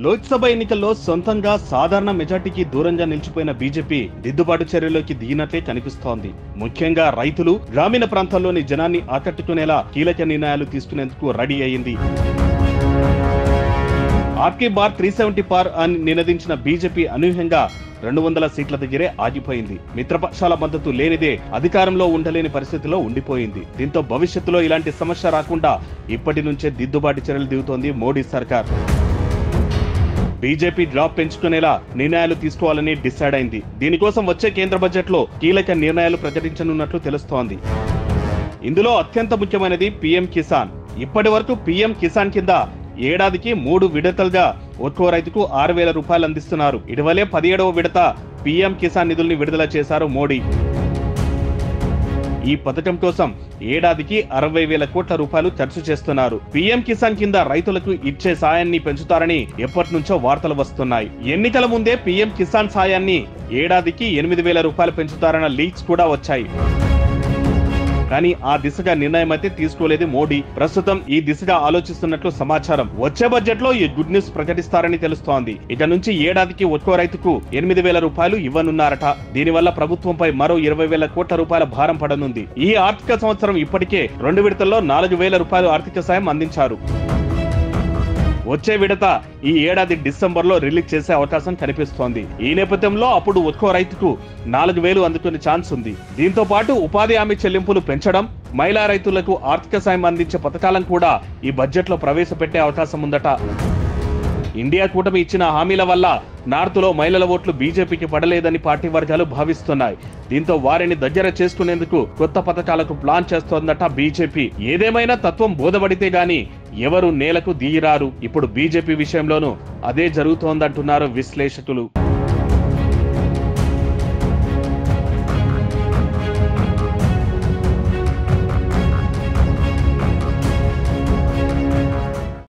లోక్సభ ఎన్నికల్లో సొంతంగా సాధారణ మెజార్టీకి దూరంగా నిలిచిపోయిన బీజేపీ దిద్దుబాటు చర్యలోకి దిగినట్లే కనిపిస్తోంది. ముఖ్యంగా రైతులు, గ్రామీణ ప్రాంతాల్లోని జనాన్ని ఆకట్టుకునేలా కీలక నిర్ణయాలు తీసుకునేందుకు రెడీ అయింది. ఆప్కీ బార్ 370 పార్ అని నినదించిన బీజేపీ అనూహ్యంగా 200 సీట్ల దగ్గరే ఆగిపోయింది. మిత్రపక్షాల మద్దతు లేనిదే అధికారంలో ఉండలేని పరిస్థితిలో ఉండిపోయింది. దీంతో భవిష్యత్తులో ఇలాంటి సమస్య రాకుండా ఇప్పటి నుంచే దిద్దుబాటు చర్యలు దిగుతోంది మోడీ సర్కార్. బీజేపీ డ్రాప్ పెంచుకునేలా నిర్ణయాలు తీసుకోవాలని డిసైడ్ అయింది. దీనికోసం వచ్చే కేంద్ర బడ్జెట్ లో కీలక నిర్ణయాలు ప్రకటించనున్నట్లు తెలుస్తోంది. ఇందులో అత్యంత ముఖ్యమైనది పీఎం కిసాన్. ఇప్పటి వరకు పీఎం కిసాన్ కింద ఏడాదికి 3 విడతలుగా ఒక్కో రైతుకు 6,000 రూపాయలు అందిస్తున్నారు. ఇటీవలే 17వ విడత పీఎం కిసాన్ నిధుల్ని విడుదల చేశారు మోడీ. ఈ పథకం కోసం ఏడాదికి 60,000 కోట్ల రూపాయలు ఖర్చు చేస్తున్నారు. పీఎం కిసాన్ కింద రైతులకు ఇచ్చే సాయాన్ని పెంచుతారని ఎప్పటి నుంచో వార్తలు వస్తున్నాయి. ఎన్నికల ముందే పీఎం కిసాన్ సాయాన్ని ఏడాదికి 8,000 రూపాయలు పెంచుతారన్న లీక్స్ కూడా వచ్చాయి. కానీ ఆ దిశగా నిర్ణయం అయితే తీసుకోలేదు మోడీ. ప్రస్తుతం ఈ దిశగా ఆలోచిస్తున్నట్లు సమాచారం. వచ్చే బడ్జెట్ లో ఈ గుడ్ న్యూస్ ప్రకటిస్తారని తెలుస్తోంది. ఇక నుంచి ఏడాదికి ఒక్కో రైతుకు 8,000 రూపాయలు ఇవ్వనున్నారట. దీనివల్ల ప్రభుత్వంపై మరో 20,000 కోట్ల రూపాయల భారం పడనుంది. ఈ ఆర్థిక సంవత్సరం ఇప్పటికే 2 విడతల్లో 4,000 రూపాయలు ఆర్థిక సాయం అందించారు. వచ్చే విడత ఈ ఏడాది డిసెంబర్లో రిలీజ్ చేసే అవకాశం కనిపిస్తోంది. ఈ నేపథ్యంలో అప్పుడు ఒక్కో రైతుకు 4,000 అందుకునే ఛాన్స్ ఉంది. దీంతో పాటు ఉపాధి హామీ చెల్లింపులు పెంచడం, మహిళా రైతులకు ఆర్థిక సాయం అందించే పథకాలను కూడా ఈ బడ్జెట్ లో ప్రవేశపెట్టే అవకాశం ఉందట. ఇండియా కూటమి ఇచ్చిన హామీల వల్ల నార్త్ లో మహిళల ఓట్లు బీజేపీకి పడలేదని పార్టీ వర్గాలు భావిస్తున్నాయి. దీంతో వారిని దగ్గర చేసుకునేందుకు కొత్త పథకాలకు ప్లాన్ చేస్తోందట బీజేపీ. ఏదేమైనా తత్వం బోధపడితే గాని ఎవరు నేలకు దిగిరారు. ఇప్పుడు బీజేపీ విషయంలోనూ అదే జరుగుతోందంటున్నారు విశ్లేషకులు.